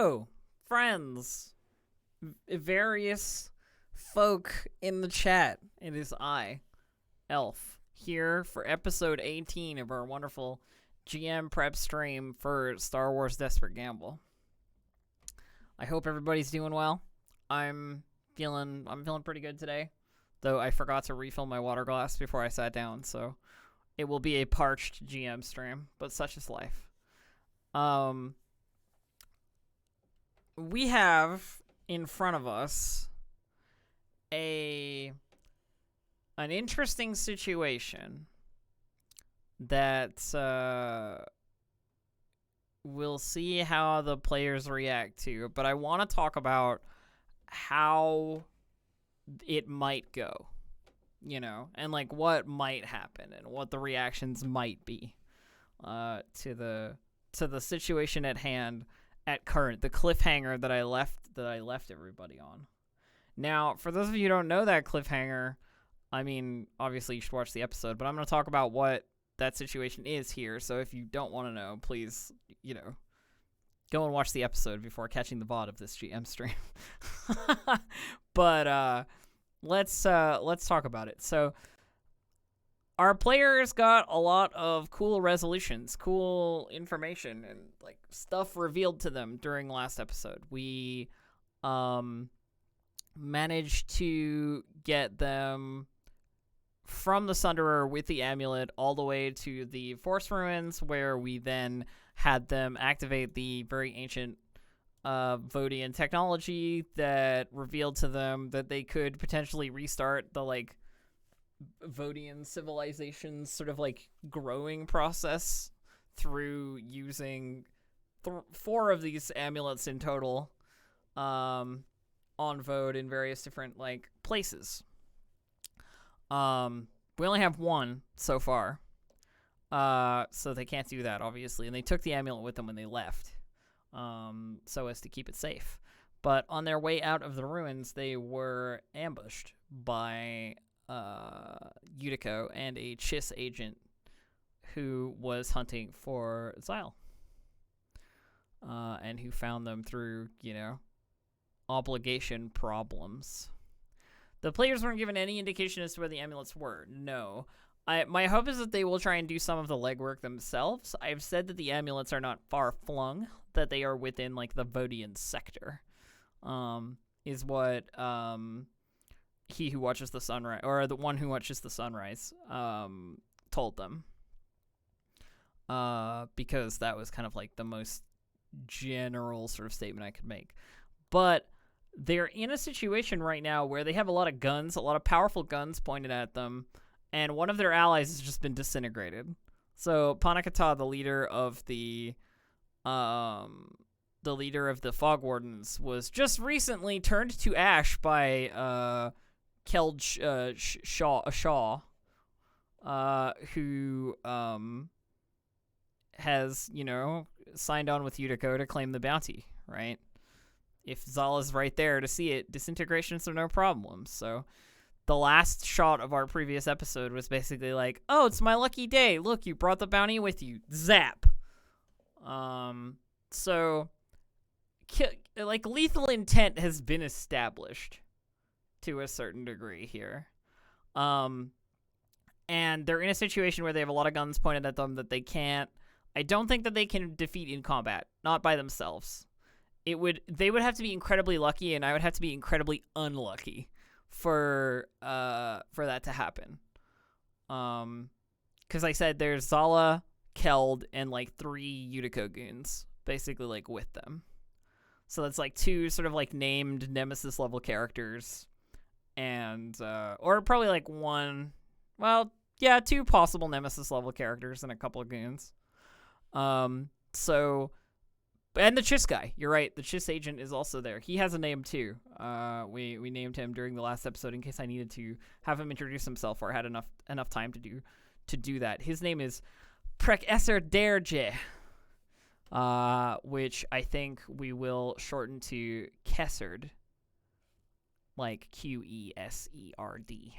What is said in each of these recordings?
Hello, friends, various folk in the chat. It is I, Elf, here for episode 18 of our wonderful GM prep stream for Star Wars Desperate Gamble. I hope everybody's doing well. I'm feeling pretty good today, though I forgot to refill my water glass before I sat down, so it will be a parched GM stream, but such is life. We have in front of us an interesting situation that we'll see how the players react to, but I want to talk about how it might go, and like what might happen and what the reactions might be to the situation at hand at current, the cliffhanger that I left everybody on. Now, for those of you who don't know that cliffhanger, I mean, obviously you should watch the episode, but I'm going to talk about what that situation is here. So if you don't want to know, please, go and watch the episode before catching the VOD of this GM stream. But let's talk about it. So our players got a lot of cool resolutions, cool information, and like stuff revealed to them during last episode. We managed to get them from the Sunderer with the amulet all the way to the Force Ruins, where we then had them activate the very ancient Vodian technology that revealed to them that they could potentially restart the like Vodian civilization's sort of like growing process through using 4 of these amulets in total on Vode in various different like places. We only have 1 so far, so they can't do that obviously, and they took the amulet with them when they left, so as to keep it safe. But on their way out of the ruins, they were ambushed by Utico and a Chiss agent who was hunting for Xyle, and who found them through, obligation problems. The players weren't given any indication as to where the amulets were. No. My hope is that they will try and do some of the legwork themselves. I've said that the amulets are not far-flung, that they are within, like, the Vodian sector, is what, he who watches the sunrise, or the one who watches the sunrise, told them. Because that was kind of like the most general sort of statement I could make. But they're in a situation right now where they have a lot of guns, a lot of powerful guns pointed at them, and one of their allies has just been disintegrated. So Panakata, the leader of the Fog Wardens, was just recently turned to ash by Keld Shaw, who has, signed on with Utico to claim the bounty, right? If Zala's right there to see it, disintegrations are no problem. So the last shot of our previous episode was basically like, oh, it's my lucky day. Look, you brought the bounty with you. Zap. So, like, lethal intent has been established to a certain degree here. And they're in a situation where they have a lot of guns pointed at them that they can't. I don't think that they can defeat in combat, not by themselves. They would have to be incredibly lucky, and I would have to be incredibly unlucky for that to happen. Because I said there's Zala, Keld, and like 3 Utico goons, basically like with them. So that's like 2 sort of like named Nemesis level characters, and or probably like 1. Well, yeah, 2 possible Nemesis level characters and a couple of goons. So. And the Chiss guy, you're right. The Chiss agent is also there. He has a name too. We named him during the last episode in case I needed to have him introduce himself or had enough time to do that. His name is Prekesser Derje, which I think we will shorten to Kesserd, like Qeserd,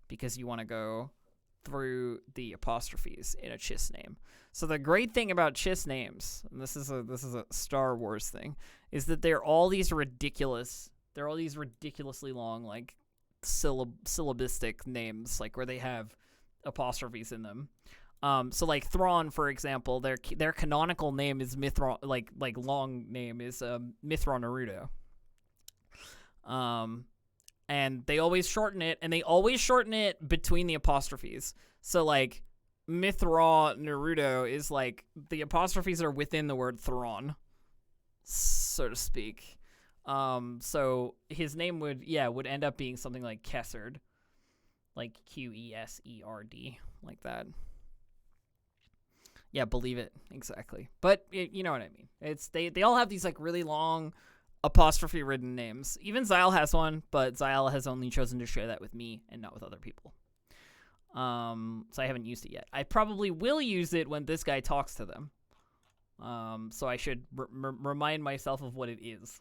because you want to go through the apostrophes in a Chiss name. So the great thing about Chiss names, and this is a Star Wars thing, is that they're all these ridiculously long, like, syllabistic names, like, where they have apostrophes in them. So like Thrawn, for example, their canonical name is Mithron, like long name is Mithron Naruto. And they always shorten it, and they always shorten it between the apostrophes. So like Mithra Naruto is like the apostrophes are within the word Thrawn, so to speak. So his name would end up being something like Kesserd, like Qeserd, like that. Yeah, believe it, exactly. But you know what I mean. It's they all have these like really long apostrophe-ridden names. Even Xyle has one, but Xyle has only chosen to share that with me and not with other people. So I haven't used it yet. I probably will use it when this guy talks to them. So I should remind myself of what it is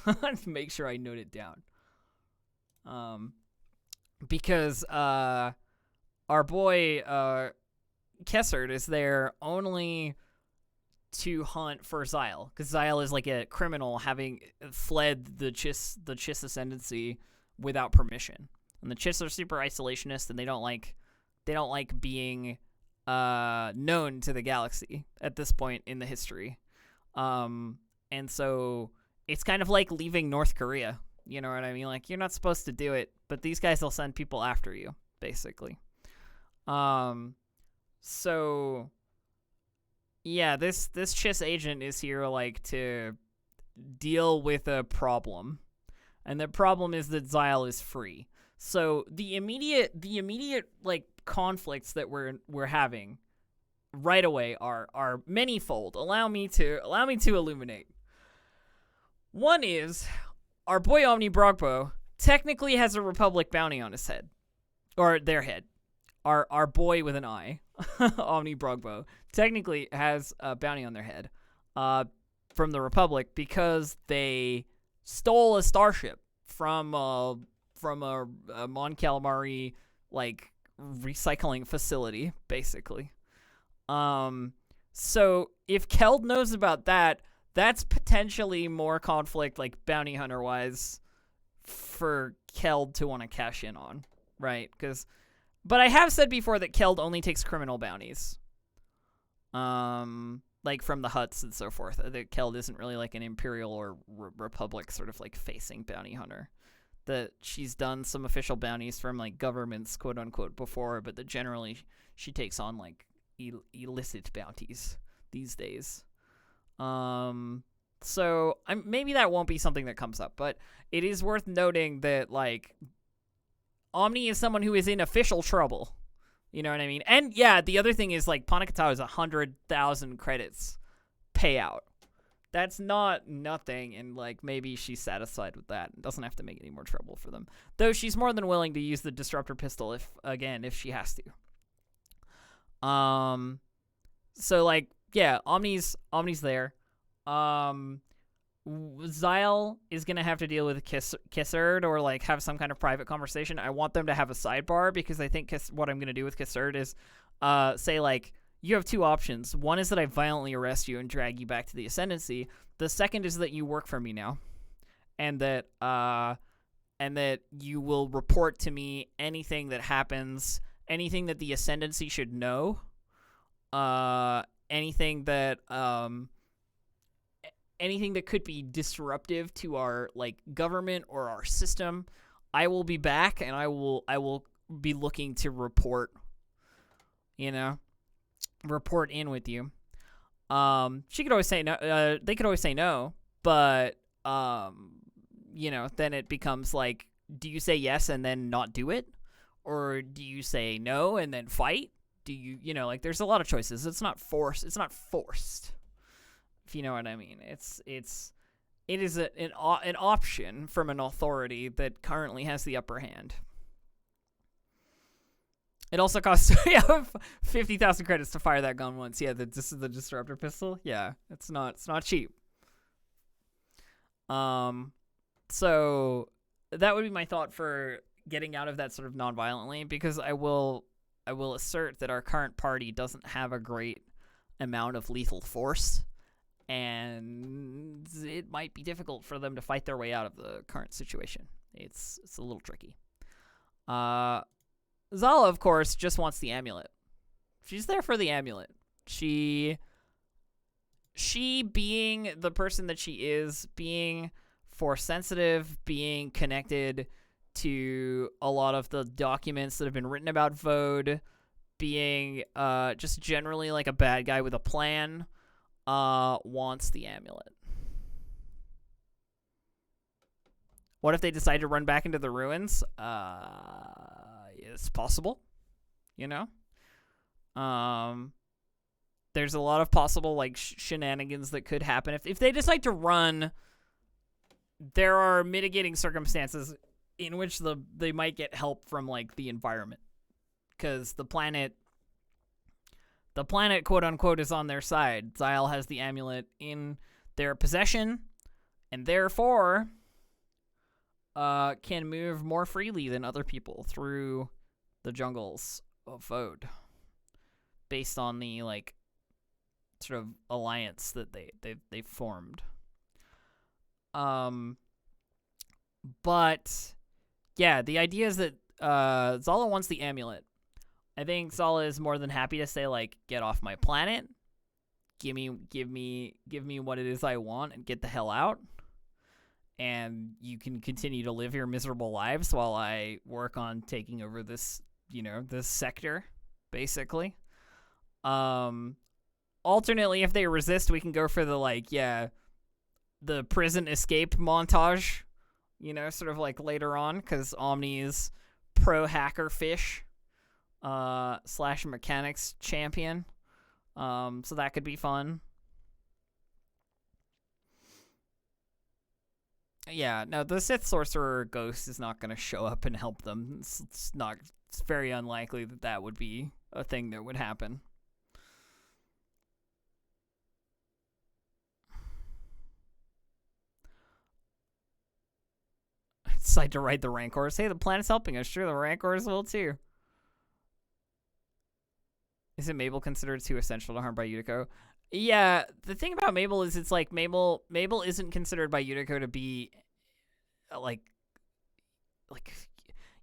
to make sure I note it down. Because our boy Kesserd is there only to hunt for Xyle, because Xyle is like a criminal having fled the Chiss ascendancy without permission. And the Chiss are super isolationist, and they don't like being known to the galaxy at this point in the history. And so it's kind of like leaving North Korea. You know what I mean? Like, you're not supposed to do it, but these guys will send people after you, basically. So yeah, this Chiss agent is here like to deal with a problem. And the problem is that Xyle is free. So the immediate like conflicts that we're having right away are manyfold. Allow me to illuminate. One is our boy Omni Brogbo technically has a Republic bounty on his head, or their head. Our boy with an I, Omni Brogbo, technically has a bounty on their head from the Republic because they stole a starship from a Mon Calamari like recycling facility, basically. So if Keld knows about that, that's potentially more conflict, like bounty hunter wise, for Keld to want to cash in on, right? But I have said before that Keld only takes criminal bounties, like from the Hutts and so forth. That Keld isn't really like an Imperial or Republic sort of like facing bounty hunter. That she's done some official bounties from like governments, quote unquote, before, but that generally she takes on like illicit bounties these days. So maybe that won't be something that comes up, but it is worth noting that like Omni is someone who is in official trouble. You know what I mean? And yeah, the other thing is like Panakatao is 100,000 credits payout. That's not nothing, and like maybe she's satisfied with that and doesn't have to make any more trouble for them. Though she's more than willing to use the disruptor pistol if she has to. So like yeah, Omni's there. Xyle is gonna have to deal with Kesserd or like have some kind of private conversation. I want them to have a sidebar because I think what I'm gonna do with Kesserd is say like, you have two options. One is that I violently arrest you and drag you back to the Ascendancy. The second is that you work for me now, and that you will report to me anything that happens, anything that the Ascendancy should know, anything that could be disruptive to our like government or our system. I will be back, and I will be looking to report. You know. Report in with you. She could always say no. They could always say no, but then it becomes like, do you say yes and then not do it, or do you say no and then fight? Do you like? There's a lot of choices. It's not forced. It's not forced. If you know what I mean. It is an option from an authority that currently has the upper hand. It also costs 50,000 credits to fire that gun once. Yeah, this is the disruptor pistol. Yeah, it's not cheap. So that would be my thought for getting out of that sort of non-violently, because I will assert that our current party doesn't have a great amount of lethal force, and it might be difficult for them to fight their way out of the current situation. It's a little tricky. Zala, of course, just wants the amulet. She's there for the amulet. She being the person that she is, being force sensitive, being connected to a lot of the documents that have been written about Vode, being just generally like a bad guy with a plan, wants the amulet. What if they decide to run back into the ruins? It's possible, you know? There's a lot of possible like shenanigans that could happen. If they decide to run, there are mitigating circumstances in which they might get help from like the environment, because the planet quote unquote is on their side. Xyle has the amulet in their possession, and therefore can move more freely than other people through the jungles of Vode, based on the like sort of alliance that they formed. But yeah, the idea is that Zala wants the amulet. I think Zala is more than happy to say like, get off my planet, give me what it is I want, and get the hell out. And you can continue to live your miserable lives while I work on taking over this, this sector, basically. Alternately, if they resist, we can go for the the prison escape montage, sort of like later on, because Omni is pro hacker fish / mechanics champion. So that could be fun. Yeah, no, the Sith Sorcerer Ghost is not going to show up and help them. It's very unlikely that would be a thing that would happen. Decide to ride the Rancors. Hey, the planet's helping us. Sure, the Rancors will too. Isn't Mabel considered too essential to harm by Yutiko? Yeah, the thing about Mabel is it's like Mabel isn't considered by Yutiko to be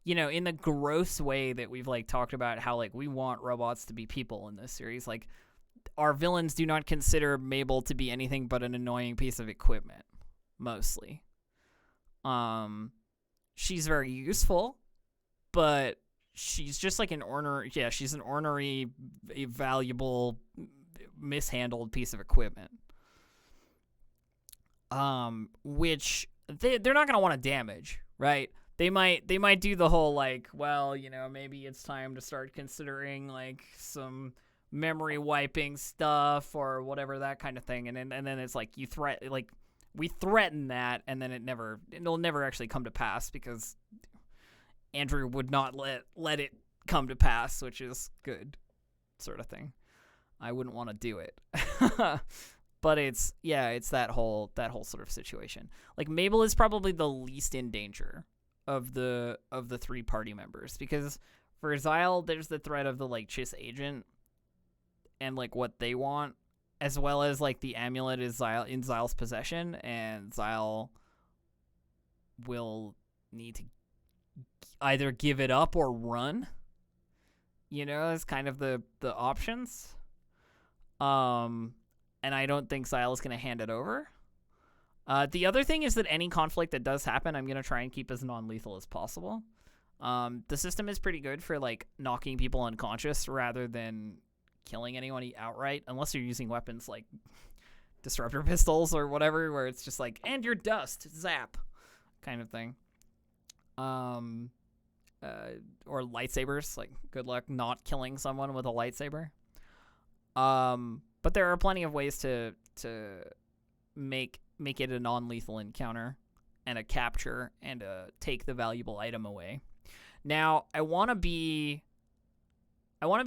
in the gross way that we've talked about how we want robots to be people in this series. Like, our villains do not consider Mabel to be anything but an annoying piece of equipment, mostly. She's very useful, but she's just like an ornery. Yeah, she's an ornery, valuable, mishandled piece of equipment. Which they're not gonna want to damage, right? They might do the whole maybe it's time to start considering some memory wiping stuff or whatever, that kind of thing, and then it's we threaten that, and then it'll never actually come to pass because Andrew would not let it come to pass, which is good, sort of thing. I wouldn't want to do it. But it's that whole sort of situation. Mabel is probably the least in danger of the three party members, because for Xyle there's the threat of the Chiss agent and what they want, as well as the amulet is in Xyle's possession, and Xyle will need to either give it up or run. It's kind of the options. And I don't think Xyle is going to hand it over. The other thing is that any conflict that does happen, I'm going to try and keep as non-lethal as possible. The system is pretty good for knocking people unconscious rather than killing anyone outright, unless you're using weapons like disruptor pistols or whatever, where it's just and you're dust, zap, kind of thing. Or lightsabers, good luck not killing someone with a lightsaber. But there are plenty of ways to make it a non-lethal encounter and a capture and take the valuable item away. Now, I want to be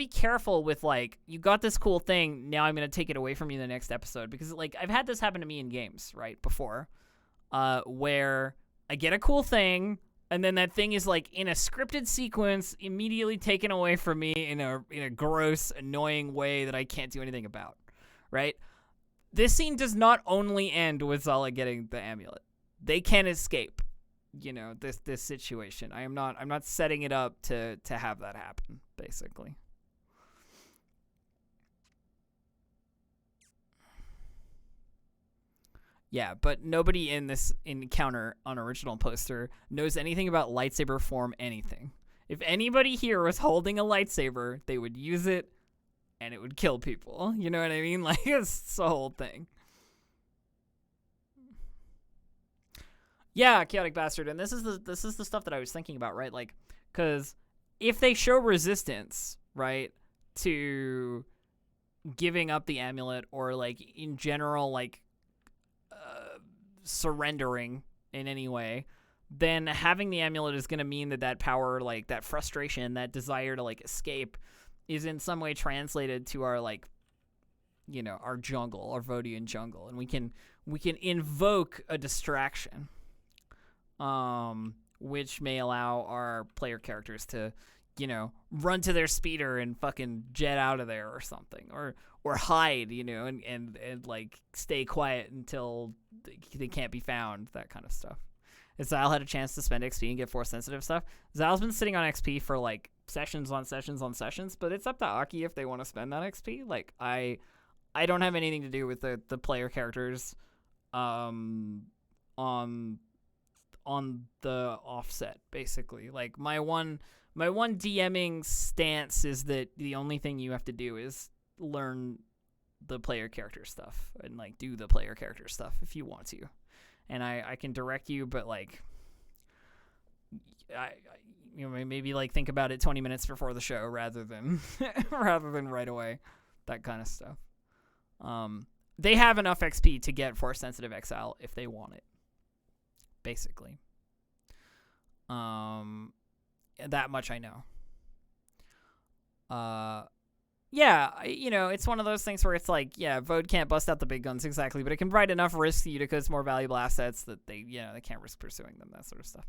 careful with you got this cool thing, now I'm going to take it away from you in the next episode, because I've had this happen to me in games, right, before, where I get a cool thing, and then that thing is in a scripted sequence immediately taken away from me in a gross, annoying way that I can't do anything about, right? this scene does not only end with Zala getting the amulet. They can escape, this situation. I'm not setting it up to have that happen, basically. Yeah, but nobody in this encounter on original poster knows anything about lightsaber form anything. If anybody here was holding a lightsaber, they would use it and it would kill people. You know what I mean? Like, it's the whole thing. Yeah, chaotic bastard. And this is the stuff that I was thinking about, right? Like, because if they show resistance, right, to giving up the amulet, or like in general, like surrendering in any way, then having the amulet is going to mean that power, like that frustration, that desire to like escape, is in some way translated to our, like, our jungle, our Vodian jungle, and we can invoke a distraction, which may allow our player characters to, run to their speeder and fucking jet out of there or something, or hide, and like stay quiet until they can't be found, that kind of stuff. If Zal had a chance to spend XP and get force sensitive stuff, Zal's been sitting on XP for like sessions on sessions on sessions, but it's up to Aki if they want to spend that XP. Like, I don't have anything to do with the player characters on the offset, basically. Like, my one DMing stance is that the only thing you have to do is learn the player character stuff and like do the player character stuff if you want to. And I can direct you, but like, maybe like think about it 20 minutes before the show rather than right away, that kind of stuff. They have enough XP to get force sensitive exile if they want it, basically. That much I know. Yeah, it's one of those things where it's like, yeah, Vode can't bust out the big guns exactly, but it can provide enough risk to Utica's more valuable assets that they can't risk pursuing them, that sort of stuff.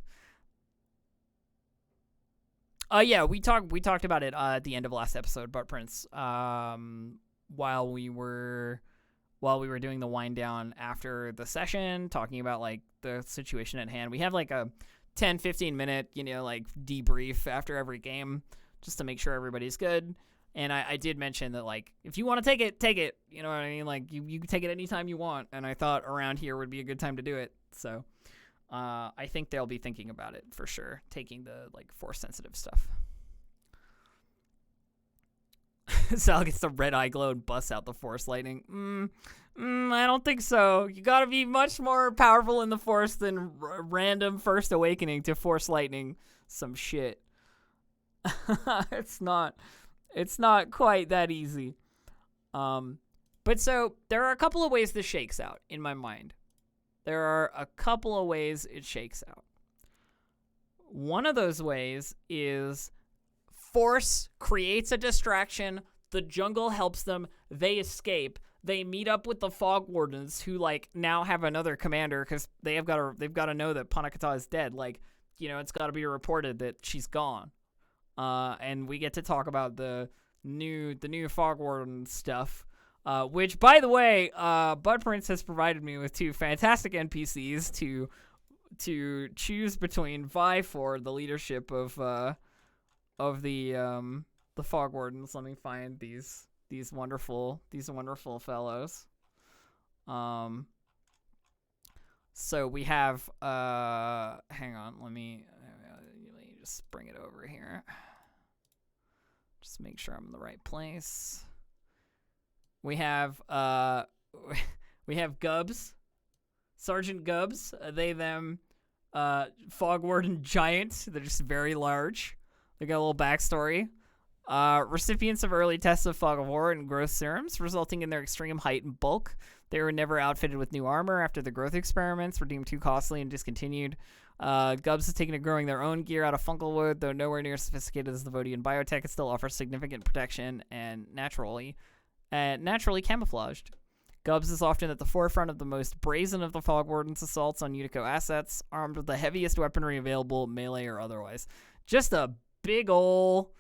Yeah, we talked about it at the end of last episode, Bart Prince, while we were doing the wind down after the session, talking about like the situation at hand. We have like a 10-15 minute, like debrief after every game just to make sure everybody's good. And I did mention that, like, if you want to take it. You know what I mean? Like, you can take it anytime you want. And I thought around here would be a good time to do it. So I think they'll be thinking about it for sure, taking the, like, force-sensitive stuff. Sal gets the red eye glow and busts out the force lightning. I don't think so. You gotta be much more powerful in the force than random first awakening to force lightning some shit. It's not quite that easy. But so there are a couple of ways this shakes out in my mind. There are a couple of ways it shakes out. One of those ways is force creates a distraction. The jungle helps them. They escape. They meet up with the Fog Wardens, who like now have another commander because they've got to know that Panakata is dead. Like, it's got to be reported that she's gone. And we get to talk about the new Fog Warden stuff, which, by the way, Bud Prince has provided me with two fantastic NPCs to choose between, vie for the leadership of the Fog Wardens. Let me find these wonderful fellows. So we have hang on, let me just bring it over here. Just make sure I'm in the right place. We have Gubbs, Sergeant Gubbs, they them, Fog Warden Giant. They're just very large. They got a little backstory. Recipients of early tests of Fog of War and growth serums, resulting in their extreme height and bulk. They were never outfitted with new armor after the growth experiments were deemed too costly and discontinued. Gubbs has taken to growing their own gear out of Funkelwood, though nowhere near as sophisticated as the Vodian biotech. It still offers significant protection and naturally camouflaged. Gubbs is often at the forefront of the most brazen of the Fog Warden's assaults on Utico assets, armed with the heaviest weaponry available, melee or otherwise. Just a big ol'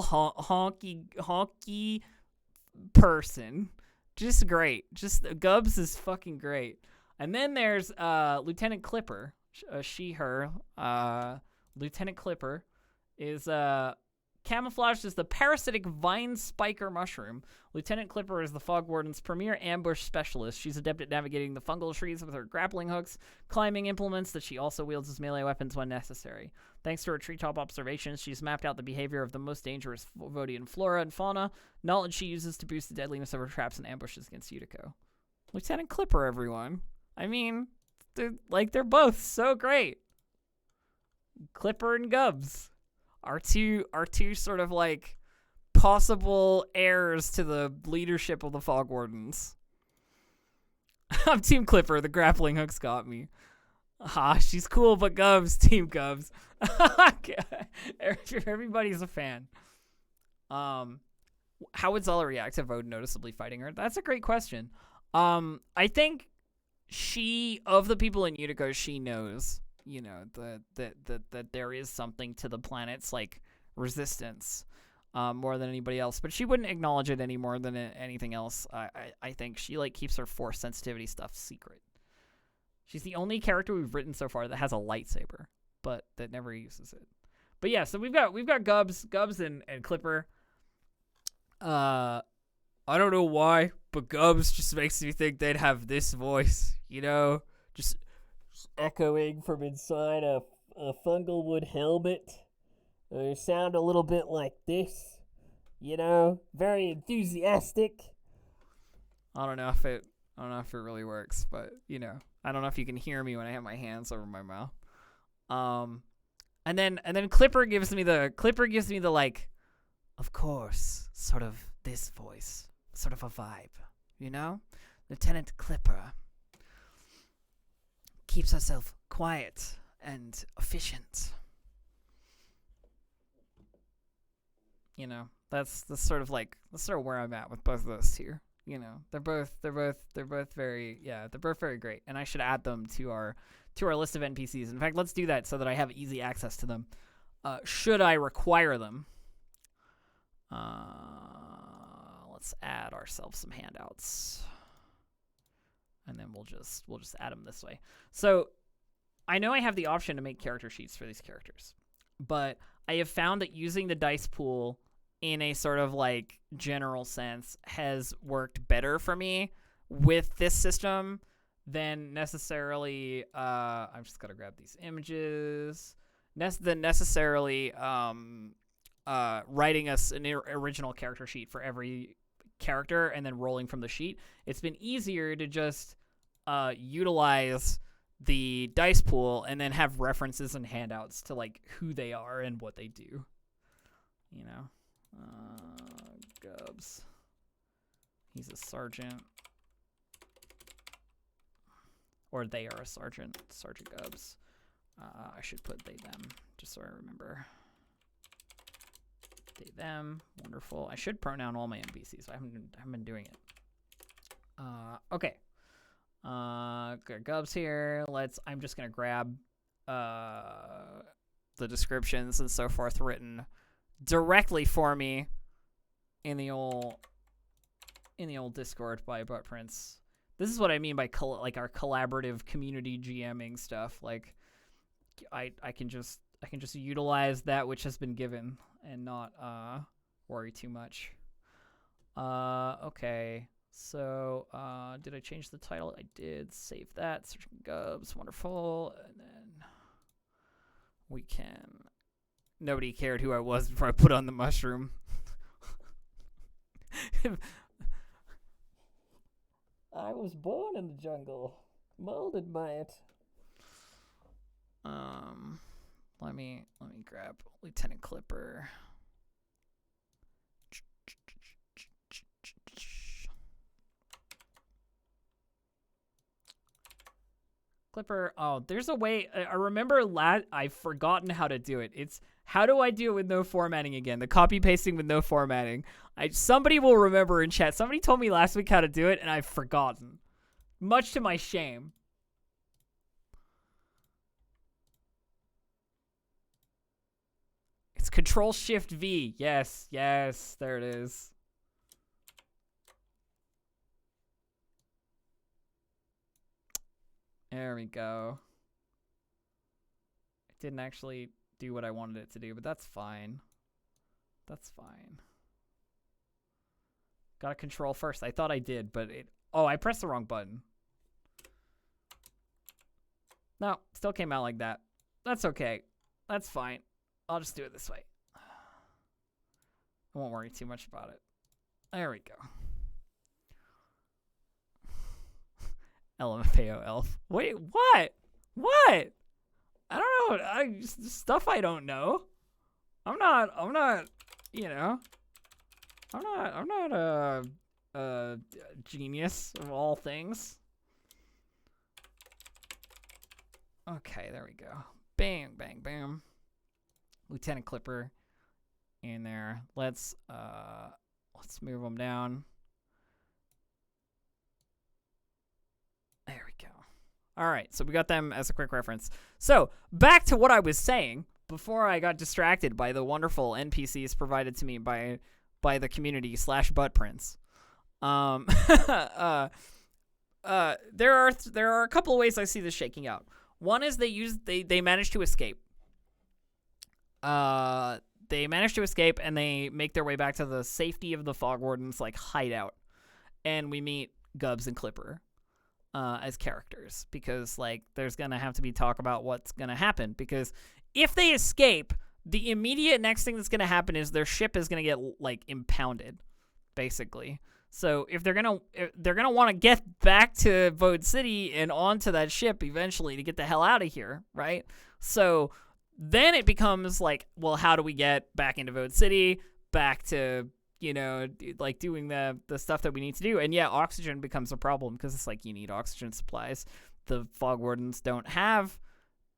honky person. just great. Just Gubs is fucking great. And then there's Lieutenant Clipper, she, her. Lieutenant Clipper is camouflaged as the parasitic vine spiker mushroom. Lieutenant Clipper is the Fog Warden's premier ambush specialist. She's adept at navigating the fungal trees with her grappling hooks, climbing implements that she also wields as melee weapons when necessary. Thanks to her treetop observations, she's mapped out the behavior of the most dangerous Vodian flora and fauna, knowledge she uses to boost the deadliness of her traps and ambushes against Yutiko. Lieutenant Clipper, everyone. I mean, they're both so great. Clipper and Gubs are two sort of like possible heirs to the leadership of the Fog Wardens. I'm Team Clipper. The grappling hooks got me. She's cool, but Gubs, Team Gubs. Everybody's a fan. How would Zala react to Vode noticeably fighting her? That's a great question. I think of the people in Utica, she knows, you know, that there is something to the planet's like resistance, more than anybody else, but she wouldn't acknowledge it any more than anything else. I think she like keeps her force sensitivity stuff secret. She's the only character we've written so far that has a lightsaber, but that never uses it. But yeah, so we've got Gubs and Clipper. I don't know why, but Gubs just makes me think they'd have this voice, you know, just echoing from inside a fungal wood helmet. They sound a little bit like this, you know, very enthusiastic. I don't know if it really works, but you know, I don't know if you can hear me when I have my hands over my mouth. And then Clipper gives me the like, of course, sort of this voice, sort of a vibe, you know? Lieutenant Clipper keeps herself quiet and efficient. You know, that's sort of where I'm at with both of those two. You know, they're both very great, and I should add them to our list of NPCs. In fact, let's do that so that I have easy access to them. Should I require them? Let's add ourselves some handouts, and then we'll just add them this way. So I know I have the option to make character sheets for these characters, but I have found that using the dice pool in a sort of like general sense has worked better for me with this system than necessarily I'm just gonna grab these images than necessarily writing us an original character sheet for every character and then rolling from the sheet. It's been easier to just utilize the dice pool and then have references and handouts to like who they are and what they do, you know. Gubs, he's a sergeant, or they are a sergeant Gubs. I should put they them just so I remember. They them, wonderful. I should pronoun all my NPCs. I haven't been doing it. Okay. Got Gubs here. I'm just gonna grab the descriptions and so forth written directly for me in the old Discord by Butt Prince. This is what I mean by like our collaborative community GMing stuff. Like I can just utilize that which has been given and not worry too much. Okay. So, did I change the title? I did. Save that. Searching Gubs. Wonderful. And then we can... Nobody cared who I was before I put on the mushroom. I was born in the jungle, molded by it. Let me grab Lieutenant Clipper. Clipper, oh, there's a way. I remember I've forgotten how to do it. It's how do I do it with no formatting again? The copy pasting with no formatting. Somebody will remember in chat. Somebody told me last week how to do it, and I've forgotten. Much to my shame. It's Control-Shift-V. Yes, there it is. There we go. It didn't actually do what I wanted it to do, but that's fine. That's fine. Gotta control first. I thought I did, but it... Oh, I pressed the wrong button. No, still came out like that. That's okay. That's fine. I'll just do it this way. I won't worry too much about it. There we go. LMFAO elf. Wait, what? What? I don't know. Stuff I don't know. I'm not, you know. I'm not a genius of all things. Okay, there we go. Bang, bang, bam. Lieutenant Clipper in there. Let's move them down. There we go. All right, so we got them as a quick reference. So back to what I was saying before I got distracted by the wonderful NPCs provided to me by the community / butt prints. There are a couple of ways I see this shaking out. One is they manage to escape. They manage to escape and they make their way back to the safety of the Fog Warden's like hideout, and we meet Gubbs and Clipper as characters, because like there's gonna have to be talk about what's gonna happen, because if they escape, the immediate next thing that's gonna happen is their ship is gonna get like impounded, basically. So if they're gonna want to get back to Vode City and onto that ship eventually to get the hell out of here, right? So then it becomes like, well, how do we get back into Vode City, back to, you know, like doing the stuff that we need to do? And yeah, oxygen becomes a problem, because it's like you need oxygen supplies. The Fog Wardens don't have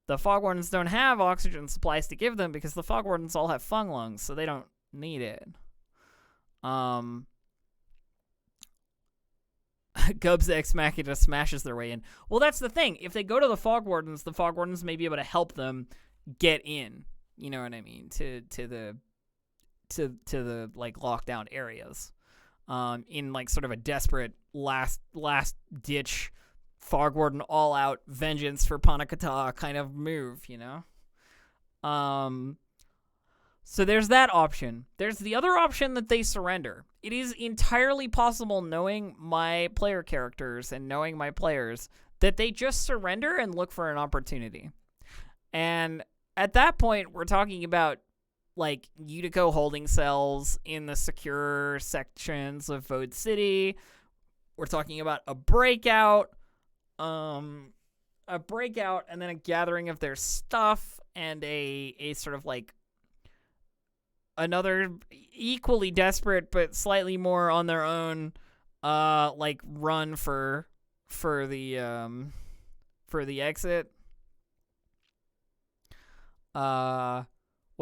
oxygen supplies to give them, because the Fog Wardens all have fung lungs, so they don't need it. Gubbs Ex Machina smashes their way in. Well, that's the thing. If they go to the Fog Wardens may be able to help them get in. You know what I mean? To the like lockdown areas. In like sort of a desperate last ditch Fog Warden all out vengeance for Panakata kind of move, you know? So there's that option. There's the other option that they surrender. It is entirely possible, knowing my player characters and knowing my players, that they just surrender and look for an opportunity. And at that point, we're talking about like Utico holding cells in the secure sections of Vode City. We're talking about a breakout and then a gathering of their stuff, and a sort of like another equally desperate but slightly more on their own like run for the exit. What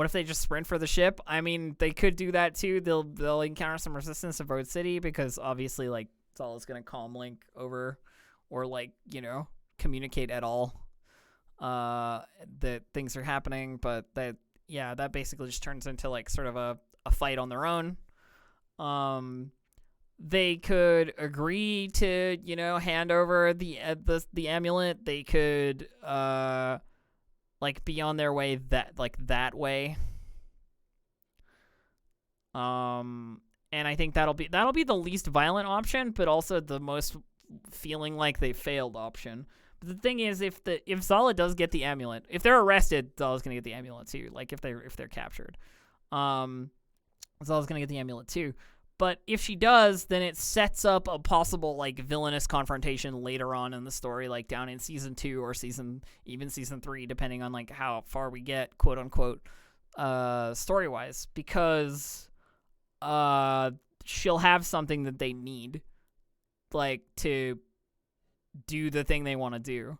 if they just sprint for the ship? I mean, they could do that too. They'll encounter some resistance in Vode City, because obviously like Zala's gonna calm Link over, or like, you know, communicate at all that things are happening. But that basically just turns into like sort of a fight on their own. They could agree to, you know, hand over the amulet. They could like be on their way that way. And I think that'll be the least violent option, but also the most feeling like they failed option. But the thing is, if Zala does get the amulet, if they're arrested, Zala's gonna get the amulet too. Like if they're captured, Zala's gonna get the amulet too. But if she does, then it sets up a possible like villainous confrontation later on in the story, like down in season 2 or season 3, depending on like how far we get, quote unquote, story wise, because she'll have something that they need, like to do the thing they want to do.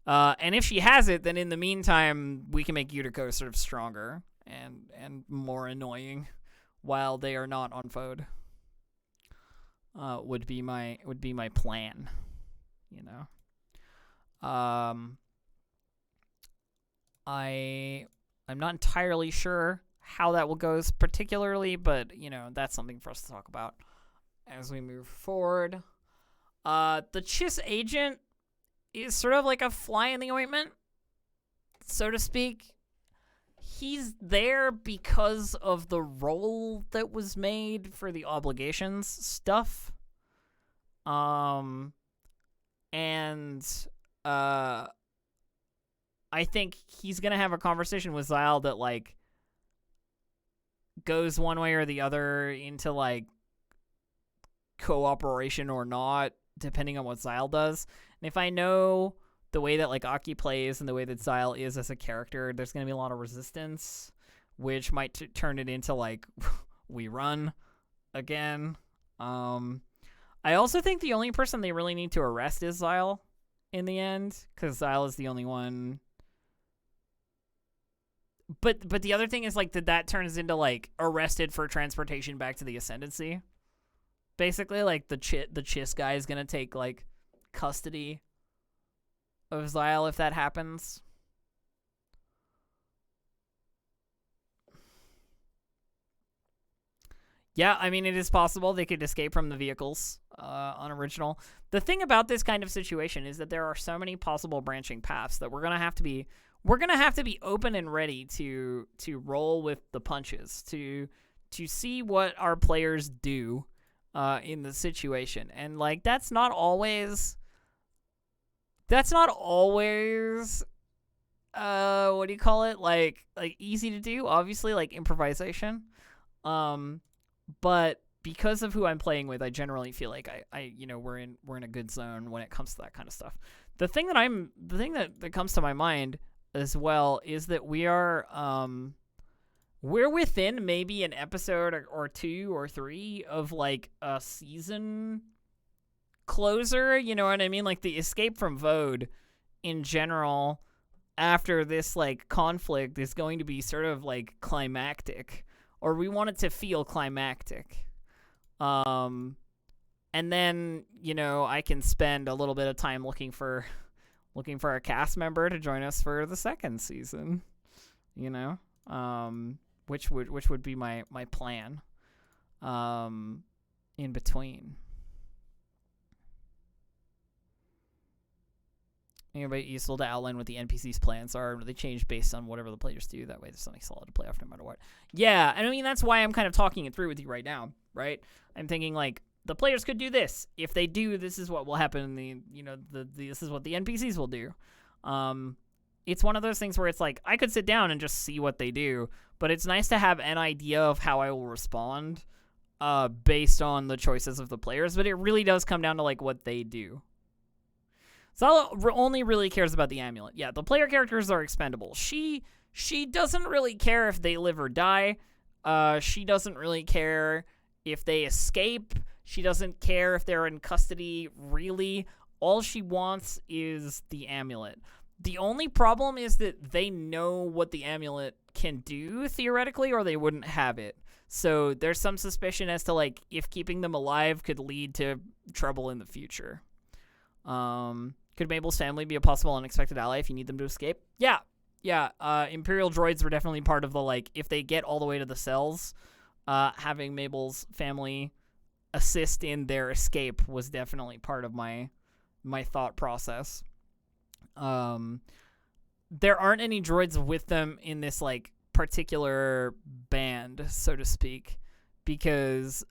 And if she has it, then in the meantime, we can make Utico sort of stronger and more annoying while they are not on Vode. Would be my plan, you know. I'm not entirely sure how that will go particularly, but you know, that's something for us to talk about as we move forward. The Chiss agent is sort of like a fly in the ointment, so to speak. He's there because of the role that was made for the obligations stuff. And I think he's gonna have a conversation with Zyle that like goes one way or the other into like cooperation or not, depending on what Zyle does. And if I know the way that like Aki plays and the way that Zyle is as a character, there's gonna be a lot of resistance, which might turn it into like we run again. I also think the only person they really need to arrest is Zyle in the end, because Zyle is the only one. But the other thing is like that turns into like arrested for transportation back to the Ascendancy. Basically, like the Chiss guy is gonna take like custody of Zyle if that happens. Yeah, I mean, it is possible they could escape from the vehicles on original. The thing about this kind of situation is that there are so many possible branching paths that we're gonna have to be open and ready to roll with the punches, to see what our players do in the situation. And like that's not always what do you call it? Like easy to do, obviously, like improvisation. But because of who I'm playing with, I generally feel like I we're in a good zone when it comes to that kind of stuff. The thing that comes to my mind as well is that we're within maybe an episode or 2 or 3 of like a season closer, you know what I mean? Like the escape from Vode in general after this like conflict is going to be sort of like climactic, or we want it to feel climactic. And then, I can spend a little bit of time looking for a cast member to join us for the second season, which would be my plan in between. Anybody useful to outline what the NPC's plans are? They change based on whatever the players do. That way there's something solid to play off no matter what. Yeah, I mean, that's why I'm kind of talking it through with you right now, right? I'm thinking, like, the players could do this. If they do, this is what will happen. This is what the NPCs will do. It's one of those things where it's like, I could sit down and just see what they do, but it's nice to have an idea of how I will respond based on the choices of the players, but it really does come down to, like, what they do. Zala only really cares about the amulet. Yeah, the player characters are expendable. She doesn't really care if they live or die. She doesn't really care if they escape. She doesn't care if they're in custody, really. All she wants is the amulet. The only problem is that they know what the amulet can do, theoretically, or they wouldn't have it. So there's some suspicion as to, like, if keeping them alive could lead to trouble in the future. Could Mabel's family be a possible unexpected ally if you need them to escape? Yeah. Imperial droids were definitely part of the, like, if they get all the way to the cells, having Mabel's family assist in their escape was definitely part of my thought process. There aren't any droids with them in this, like, particular band, so to speak, because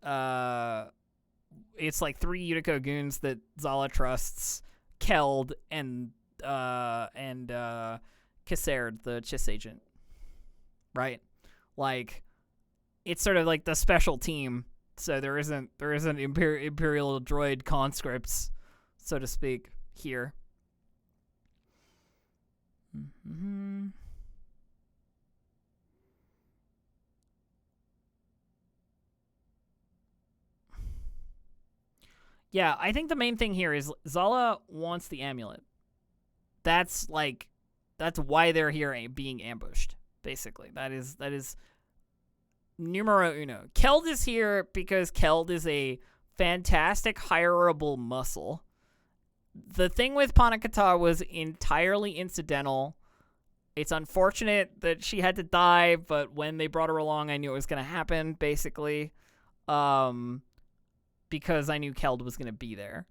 it's like 3 Utico goons that Zala trusts, Keld, and Kasserd, the Chiss agent, right? Like, it's sort of like the special team, so there isn't Imperial droid conscripts, so to speak, here. Mm-hmm. Yeah, I think the main thing here is Zala wants the amulet. That's why they're here being ambushed, basically. That is numero uno. Keld is here because Keld is a fantastic hireable muscle. The thing with Panakata was entirely incidental. It's unfortunate that she had to die, but when they brought her along, I knew it was going to happen, basically. Because I knew Keld was going to be there.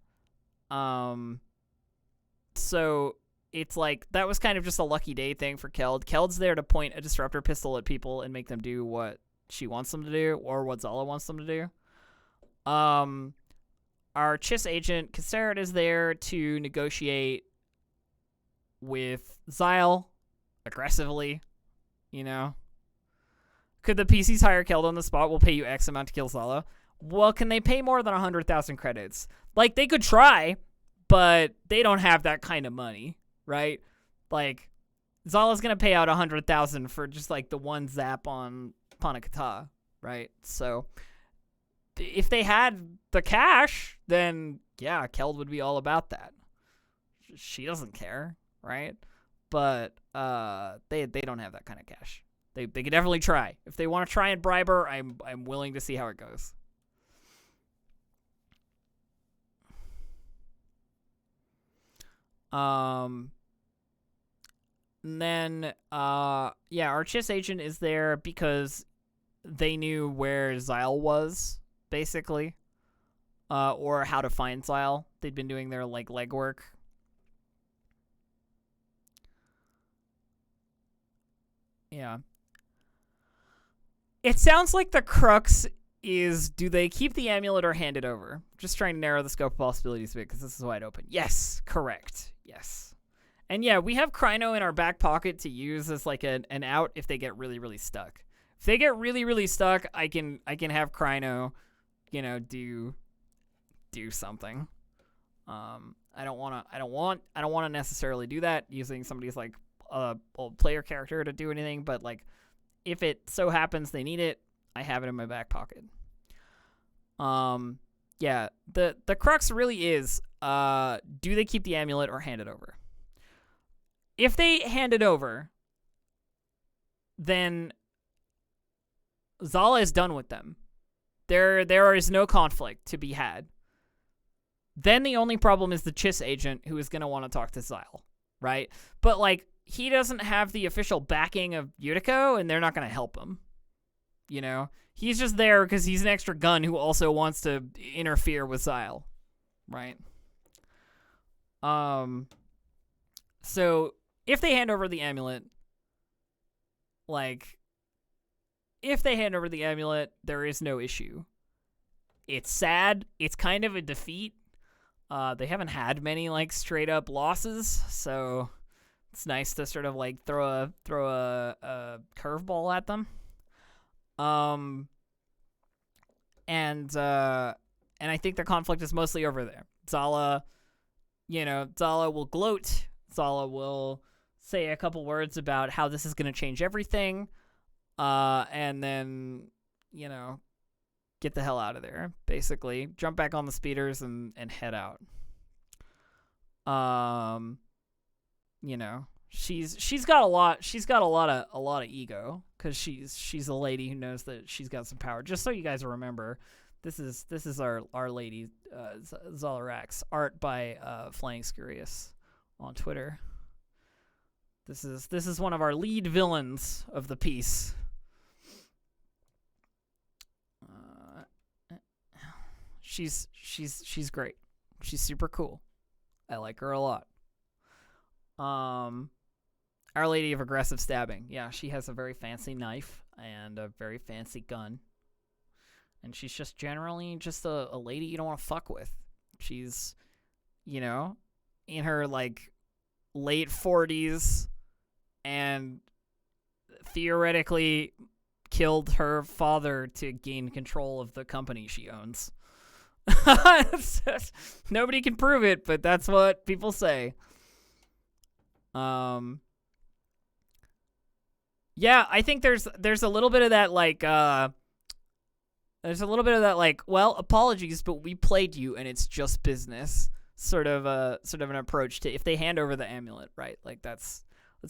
So it's like that was kind of just a lucky day thing for Keld. Keld's there to point a disruptor pistol at people and make them do what she wants them to do or what Zala wants them to do. Our Chiss agent Kassaret is there to negotiate with Zyle aggressively, you know. Could the PCs hire Keld on the spot? We'll pay you X amount to kill Zala. Well, can they pay more than 100,000 credits? Like, they could try, but they don't have that kind of money, right? Like, Zala's going to pay out 100,000 for just, like, the one zap on Panakata, right? So, if they had the cash, then, yeah, Keld would be all about that. She doesn't care, right? But they don't have that kind of cash. They could definitely try. If they want to try and bribe her, I'm willing to see how it goes. And then our Chiss agent is there because they knew where Zyle was, basically, or how to find Zyle. They'd been doing their like legwork. Yeah. It sounds like the crux is, do they keep the amulet or hand it over? Just trying to narrow the scope of possibilities a bit because this is wide open. Yes, correct. Yes. And yeah, we have Kryno in our back pocket to use as like an out if they get really, really stuck. If they get really, really stuck, I can have Kryno, do something. I don't want to necessarily do that using somebody's like old player character to do anything, but like if it so happens they need it, I have it in my back pocket. Yeah, the crux really is, do they keep the amulet or hand it over? If they hand it over, then Zala is done with them. There is no conflict to be had. Then the only problem is the Chiss agent who is going to want to talk to Zyle, right? But like, he doesn't have the official backing of Yuriko, and they're not going to help him. He's just there because he's an extra gun who also wants to interfere with Zyle, right? So if they hand over the amulet, there is no issue. It's sad. It's kind of a defeat. They haven't had many like straight up losses, so it's nice to sort of like throw a curveball at them. And I think the conflict is mostly over there. Zala will gloat. Zala will say a couple words about how this is going to change everything. And then, get the hell out of there, basically. Jump back on the speeders and head out. She's got a lot of ego because she's a lady who knows that she's got some power. Just so you guys remember, this is our lady, Zalarax, art by Flying Scurious on Twitter. This is one of our lead villains of the piece. She's great. She's super cool. I like her a lot. Our Lady of Aggressive Stabbing. Yeah, she has a very fancy knife and a very fancy gun. And she's just generally just a lady you don't want to fuck with. She's, in her like late 40s and theoretically killed her father to gain control of the company she owns. Nobody can prove it, but that's what people say. Yeah, I think there's a little bit of that like well, apologies, but we played you and it's just business sort of an approach to if they hand over the amulet, right? Like that's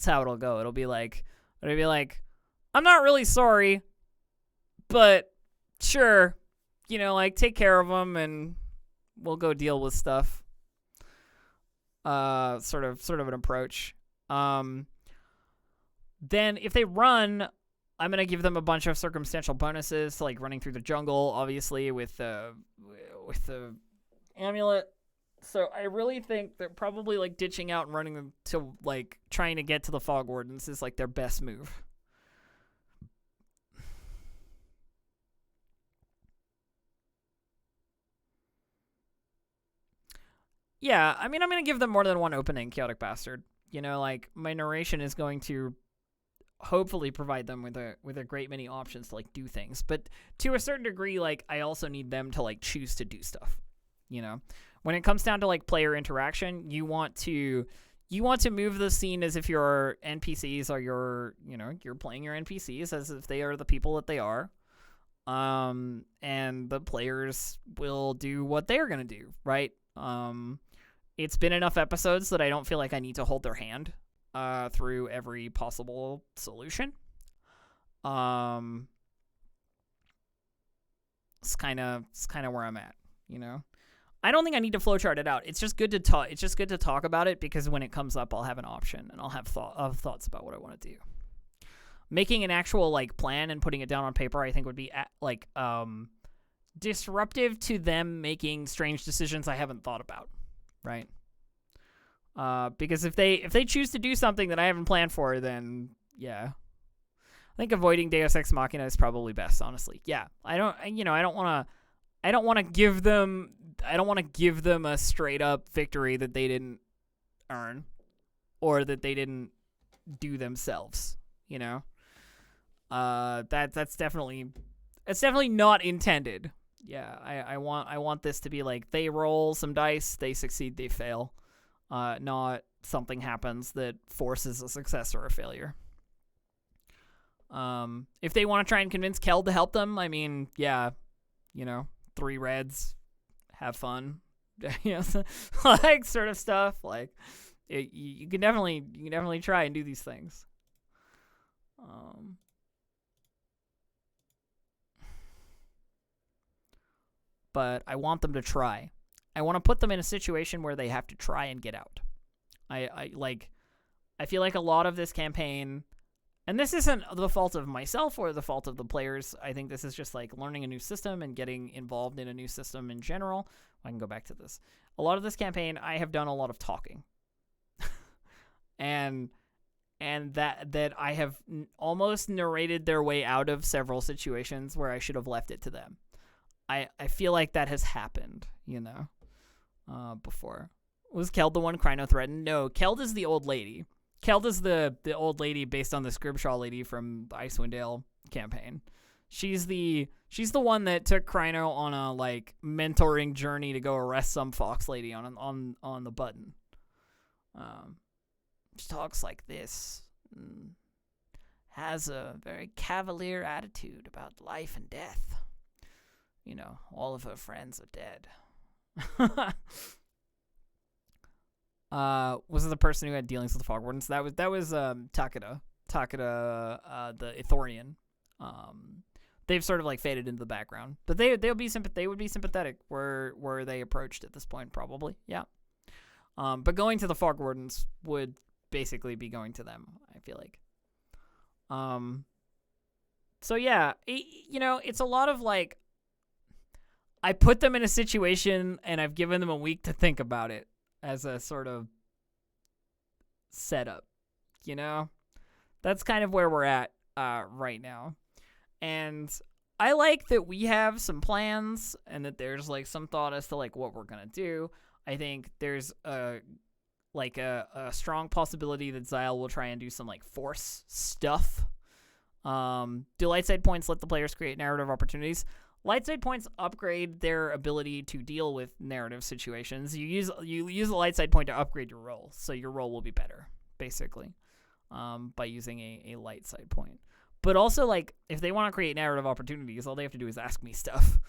how it'll go. It'll be like I'm not really sorry, but sure, take care of them and we'll go deal with stuff. Sort of an approach. Then if they run, I'm going to give them a bunch of circumstantial bonuses, like running through the jungle, obviously, with the amulet. So I really think they're probably like ditching out and running them to like trying to get to the Fog Wardens is like their best move. Yeah, I mean, I'm going to give them more than one opening, Chaotic Bastard. You know, like, my narration is going to hopefully provide them with a great many options to, like, do things. But to a certain degree, like, I also need them to, like, choose to do stuff, you know? When it comes down to, like, player interaction, you want to move the scene as if your NPCs are you're playing your NPCs as if they are the people that they are. And the players will do what they're going to do, right? It's been enough episodes that I don't feel like I need to hold their hand through every possible solution. It's kind of where I'm at, you know. I don't think I need to flowchart it out. It's just good to talk. It's just good to talk about it because when it comes up, I'll have an option and I'll have thoughts about what I want to do. Making an actual like plan and putting it down on paper, I think would be like disruptive to them making strange decisions I haven't thought about, right? Because if they choose to do something that I haven't planned for, then yeah, I think avoiding Deus Ex Machina is probably best. Honestly, yeah, I don't want to give them a straight up victory that they didn't earn or that they didn't do themselves. You know, that's definitely not intended. Yeah, I want this to be like they roll some dice, they succeed, they fail. Not something happens that forces a success or a failure. If they want to try and convince Kel to help them, I mean, yeah, 3 reds, have fun, like sort of stuff. Like you can definitely try and do these things. But I want them to try. I want to put them in a situation where they have to try and get out. I feel like a lot of this campaign, and this isn't the fault of myself or the fault of the players. I think this is just like learning a new system and getting involved in a new system in general. I can go back to this. A lot of this campaign, I have done a lot of talking. and that I have almost narrated their way out of several situations where I should have left it to them. I feel like that has happened, before. Was Keld the one Kryno threatened? No, Keld is the old lady. Keld is the old lady based on the Scribshaw lady from the Icewind Dale campaign. She's the one that took Kryno on a like mentoring journey to go arrest some fox lady on the button. She talks like this. Has a very cavalier attitude about life and death. All of her friends are dead. Was it the person who had dealings with the Fog Wardens? That was Takeda, the Ithorian. They've sort of like faded into the background, but they would be sympathetic were they approached at this point, probably. Yeah. But going to the Fog Wardens would basically be going to them, I feel like. So yeah, it's a lot of like, I put them in a situation and I've given them a week to think about it as a sort of setup, That's kind of where we're at right now. And I like that we have some plans and that there's like some thought as to like what we're going to do. I think there's a strong possibility that Zyle will try and do some like force stuff. Do light side points let the players create narrative opportunities? Light side points upgrade their ability to deal with narrative situations. You use a light side point to upgrade your roll, so your roll will be better, basically, by using a light side point. But also, like, if they want to create narrative opportunities, all they have to do is ask me stuff.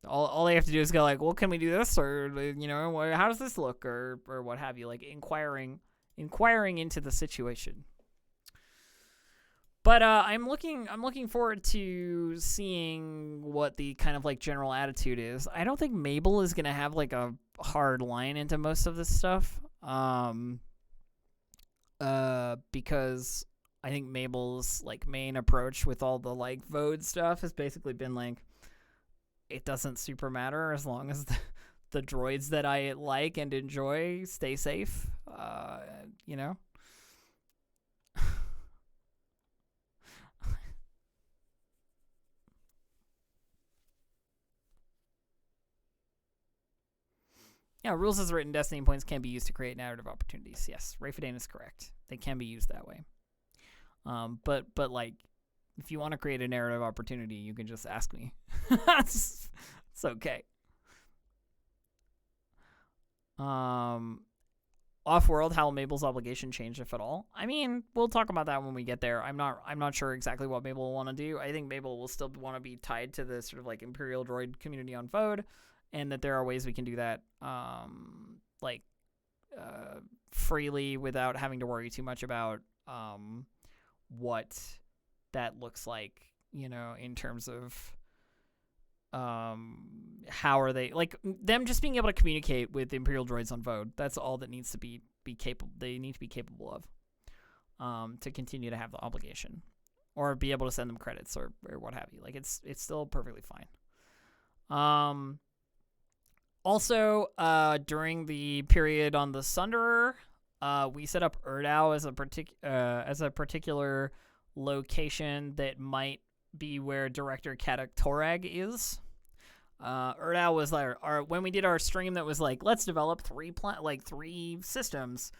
All they have to do is go like, well, can we do this? Or, how does this look? Or what have you, like inquiring into the situation. But I'm looking forward to seeing what the kind of like general attitude is. I don't think Mabel is going to have like a hard line into most of this stuff. Because I think Mabel's like main approach with all the like Vode stuff has basically been like, it doesn't super matter as long as the droids that I like and enjoy stay safe. You know. Yeah, rules as written Destiny points can be used to create narrative opportunities. Yes, Rayfadane is correct. They can be used that way. But like, if you want to create a narrative opportunity, you can just ask me. It's okay. Off-world, how will Mabel's obligation change, if at all? I mean, we'll talk about that when we get there. I'm not sure exactly what Mabel will want to do. I think Mabel will still want to be tied to the sort of like Imperial droid community on Vode, and that there are ways we can do that, freely without having to worry too much about what that looks like, you know, in terms of how are they, like, them just being able to communicate with Imperial droids on Vode. That's all that needs to be capable. They need to be capable of to continue to have the obligation, or be able to send them credits or what have you. Like, it's still perfectly fine. Also, during the period on the Sunderer, we set up Erdau as a particular location that might be where Director Kadak Torag is. Erdau was our when we did our stream that was like, let's develop three systems.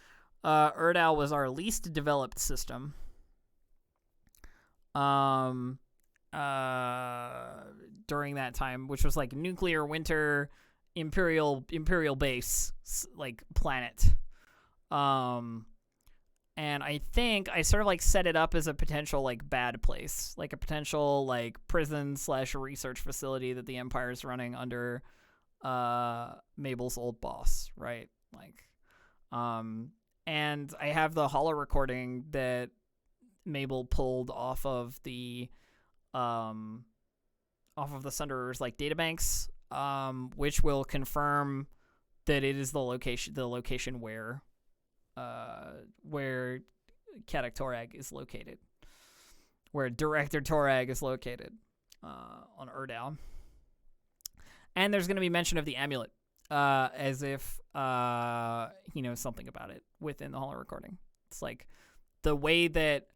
Erdau was our least developed system. During that time, which was like nuclear winter imperial base, like, planet. And I think I sort of like set it up as a potential like bad place, like a potential like prison/research facility that the Empire is running under Mabel's old boss, right? Like, and I have the holo recording that Mabel pulled off of the Sunderer's like databanks, which will confirm that it is the location where Kadak Torag is located, where Director Torag is located on Erdau. And there's going to be mention of the amulet, as if he knows something about it within the holo recording. It's like the way that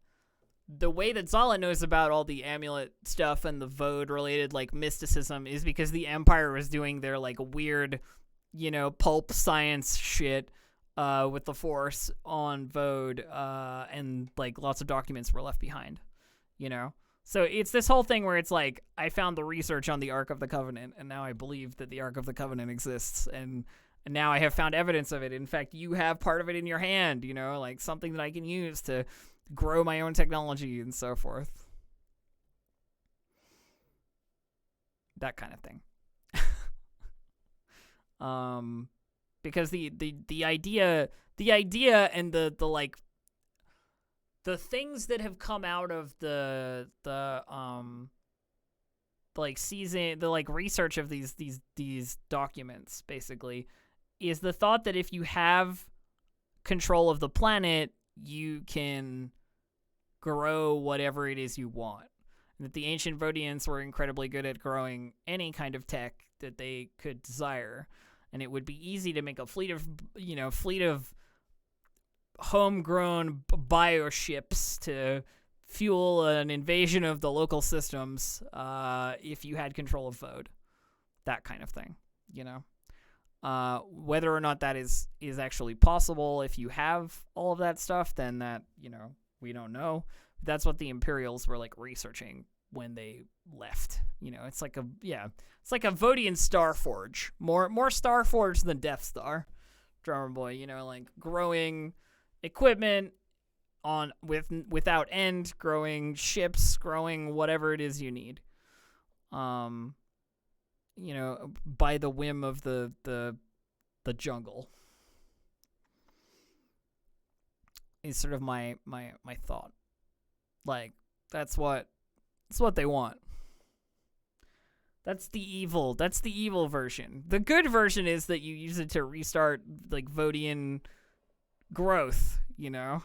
Zala knows about all the amulet stuff and the Vode related like mysticism is because the Empire was doing their like weird, you know, pulp science shit with the Force on Vode, and like lots of documents were left behind, you know? So it's this whole thing where it's like, I found the research on the Ark of the Covenant, and now I believe that the Ark of the Covenant exists, and now I have found evidence of it. In fact, you have part of it in your hand, you know, like something that I can use to grow my own technology and so forth. That kind of thing. Because the idea and the like, the things that have come out of the like season, the like research of these documents basically, is the thought that if you have control of the planet, you can grow whatever it is you want. And that the ancient Vodians were incredibly good at growing any kind of tech that they could desire. And it would be easy to make a fleet of homegrown bioships to fuel an invasion of the local systems, if you had control of Vode. That kind of thing, you know? Whether or not that is actually possible, if you have all of that stuff, then that, you know, we don't know. That's what the Imperials were like researching when they left. You know, it's like a Vodian Starforge. More Starforge than Death Star. Drummer Boy, you know, like growing equipment without end, growing ships, growing whatever it is you need. You know, by the whim of the jungle. Is sort of my thought. Like, that's what they want. That's the evil version. The good version is that you use it to restart like Vodian growth, you know?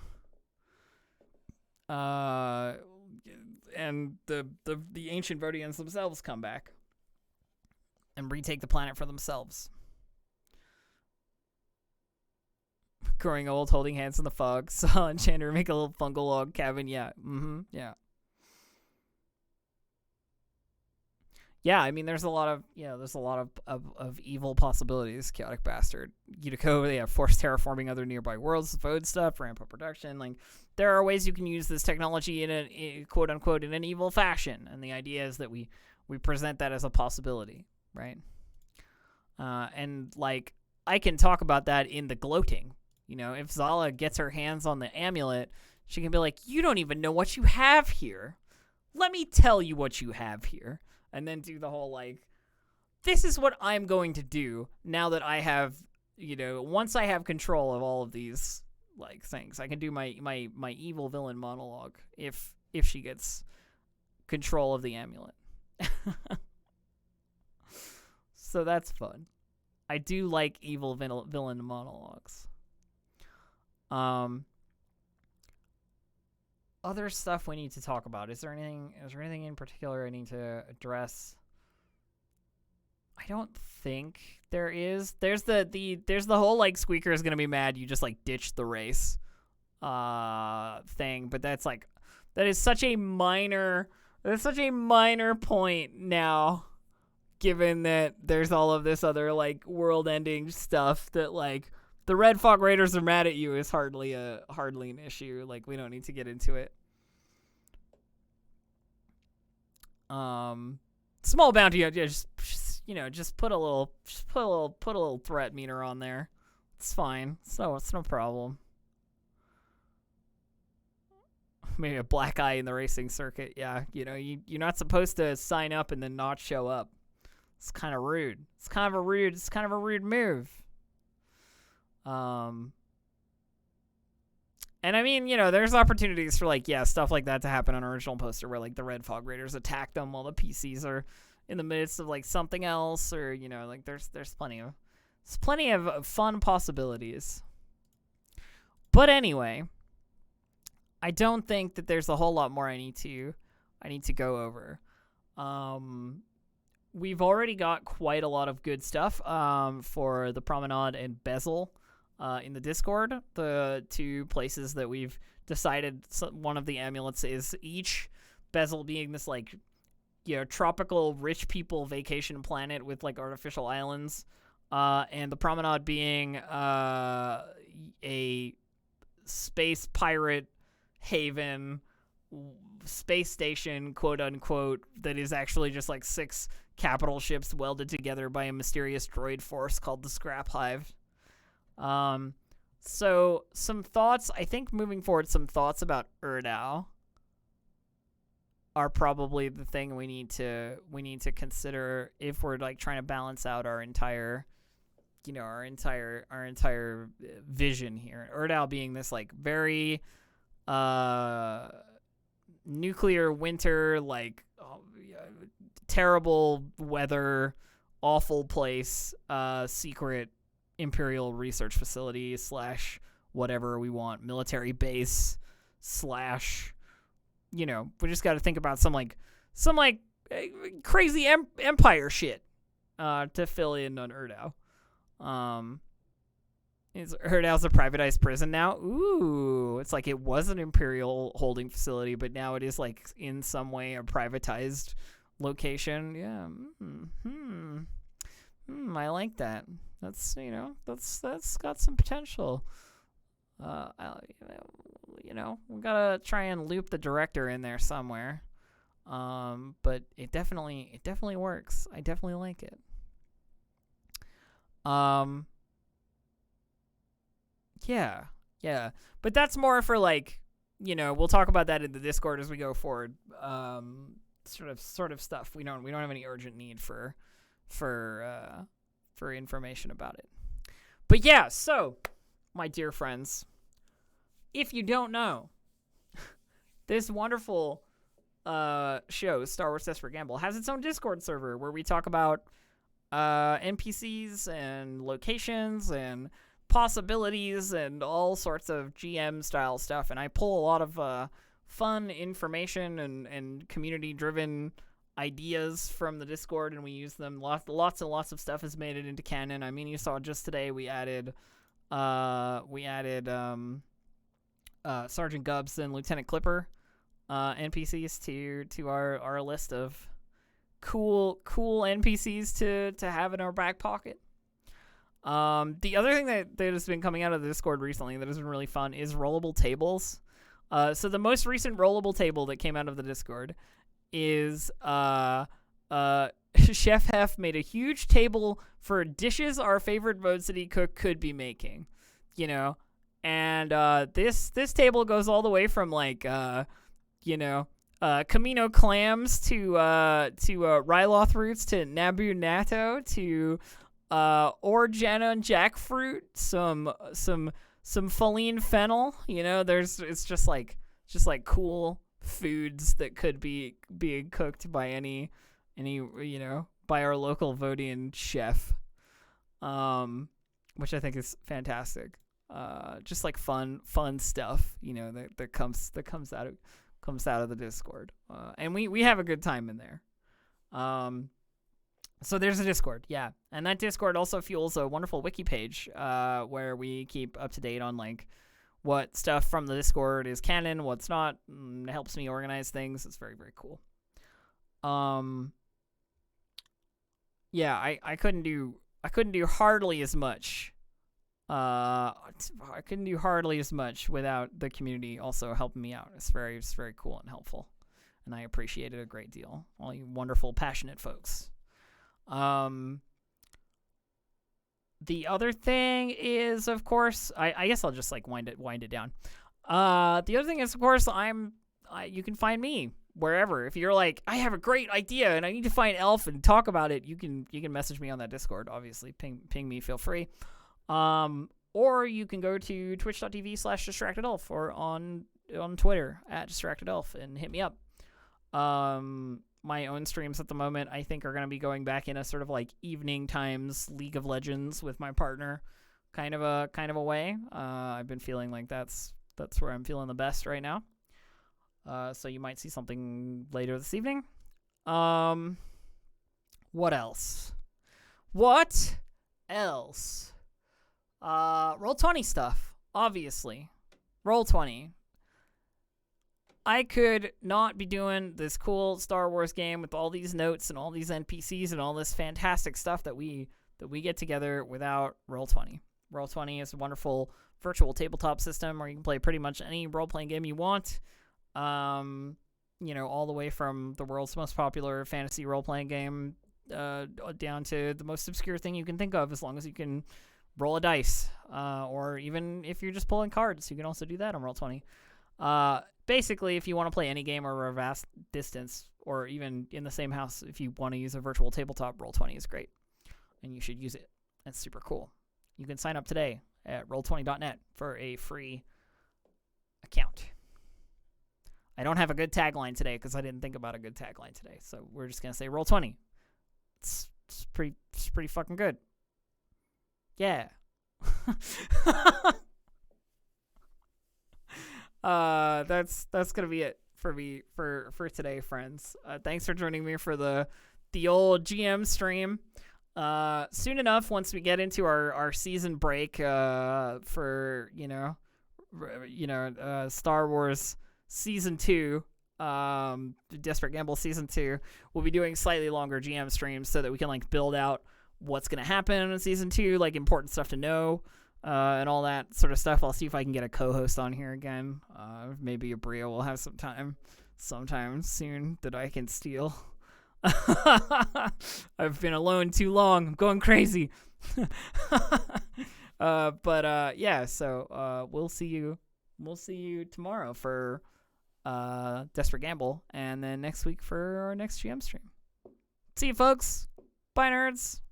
And the ancient Vodians themselves come back and retake the planet for themselves. Growing old, holding hands in the fog. Saw Enchanter make a little fungal log cabin. Yeah. Yeah. Yeah, I mean, there's a lot of evil possibilities. Chaotic Bastard, Yutiko, they have forced terraforming other nearby worlds, Vode stuff, ramp up production. Like, there are ways you can use this technology in quote unquote in an evil fashion, and the idea is that we present that as a possibility, right? And like, I can talk about that in the gloating. If Zala gets her hands on the amulet, she can be like, "You don't even know what you have here. Let me tell you what you have here." And then do the whole, like, this is what I'm going to do now that I have, once I have control of all of these, like, things. I can do my evil villain monologue if she gets control of the amulet. So that's fun. I do like evil villain monologues. Other stuff we need to talk about. Is there anything in particular I need to address? I don't think there is. There's the whole, like, Squeaker is gonna be mad you just, like, ditched the race thing, but that is such a minor point now, given that there's all of this other, like, world ending stuff that, like, the Red Fog Raiders are mad at you is hardly an issue. Like, we don't need to get into it. Small bounty, just put a little threat meter on there. It's fine. It's no problem. Maybe a black eye in the racing circuit. Yeah, you're not supposed to sign up and then not show up. It's kind of rude. It's kind of a rude move. And I mean, there's opportunities for, like, stuff like that to happen on original poster where, like, the Red Fog Raiders attack them while the PCs are in the midst of, like, something else, or, like, there's plenty of fun possibilities. But anyway, I don't think that there's a whole lot more I need to go over. We've already got quite a lot of good stuff for the Promenade and Bezel in the Discord, the two places that we've decided one of the amulets is each. Bezel being this, like, tropical rich people vacation planet with, like, artificial islands, and the Promenade being a space pirate haven space station, quote unquote, that is actually just, like, 6 capital ships welded together by a mysterious droid force called the Scrap Hive. So some thoughts, I think moving forward, some thoughts about Erdau are probably the thing we need to consider if we're, like, trying to balance out our entire vision here. Erdau being this, like, very nuclear winter, like, terrible weather, awful place, secret Imperial research facility / whatever we want, military base / we just got to think about some crazy empire shit to fill in on Erdau. Erdau's a privatized prison now. Ooh, it's like it was an Imperial holding facility, but now it is, like, in some way a privatized location. Yeah. I like that. That's that's got some potential. We gotta try and loop the director in there somewhere. But it definitely works. I definitely like it. Yeah. But that's more for, like, we'll talk about that in the Discord as we go forward. Sort of stuff. We don't have any urgent need for information about it. But yeah, so, my dear friends, if you don't know, this wonderful show, Star Wars Desperate Gamble, has its own Discord server where we talk about NPCs and locations and possibilities and all sorts of GM style stuff, and I pull a lot of fun information and community driven ideas from the Discord, and we use them. Lots and lots of stuff has made it into canon. I mean, you saw just today we added Sergeant Gubbs and Lieutenant Clipper NPCs to our list of cool NPCs to have in our back pocket. The other thing that has been coming out of the Discord recently that has been really fun is rollable tables. So the most recent rollable table that came out of the Discord is Chef Hef made a huge table for dishes our favorite Road City cook could be making, you know, and this table goes all the way from like Camino clams to Ryloth roots to Nabu natto to Organa and jackfruit, some Faline fennel. You know, it's just like cool foods that could be being cooked by any by our local Vodian chef, which I think is fantastic. Just like fun stuff, you know, that comes out of the Discord, and we have a good time in there. So there's a Discord, yeah, and that Discord also fuels a wonderful wiki page where we keep up to date on like what stuff from the Discord is canon, what's not. It helps me organize things. It's very, very cool. Yeah, I couldn't do hardly as much. I couldn't do hardly as much without the community also helping me out. It's very cool and helpful, and I appreciate it a great deal. All you wonderful, passionate folks. The other thing is, of course, I guess I'll just like wind it down. The other thing is, of course, you can find me wherever. If you're like, I have a great idea and I need to find Elf and talk about it, you can message me on that Discord. Obviously, ping me, feel free. Or you can go to twitch.tv/distractedelf or on Twitter @distractedelf and hit me up. My own streams at the moment, I think, are going to be going back in a sort of like evening times League of Legends with my partner kind of a way. I've been feeling like that's where I'm feeling the best right now. So you might see something later this evening. What else? Roll20 stuff, obviously. Roll20. I could not be doing this cool Star Wars game with all these notes and all these NPCs and all this fantastic stuff that we get together without Roll20. Roll20 is a wonderful virtual tabletop system where you can play pretty much any role-playing game you want. All the way from the world's most popular fantasy role-playing game down to the most obscure thing you can think of, as long as you can roll a dice. Or even if you're just pulling cards, you can also do that on Roll20. Basically, if you want to play any game over a vast distance, or even in the same house, if you want to use a virtual tabletop, Roll20 is great, and you should use it. It's super cool. You can sign up today at roll20.net for a free account. I don't have a good tagline today because I didn't think about a good tagline today, so we're just gonna say Roll20. It's pretty fucking good. Yeah. That's gonna be it for me for today, friends. Thanks for joining me for the old GM stream. Soon enough, once we get into our season break for Star Wars Season 2, Desperate Gamble Season 2, we'll be doing slightly longer GM streams so that we can like build out what's gonna happen in Season 2, like important stuff to know. And all that sort of stuff. I'll see if I can get a co-host on here again. Maybe Abria will have some time sometime soon that I can steal. I've been alone too long. I'm going crazy. So we'll see you tomorrow for Desperate Gamble, and then next week for our next GM stream. See you, folks. Bye, nerds.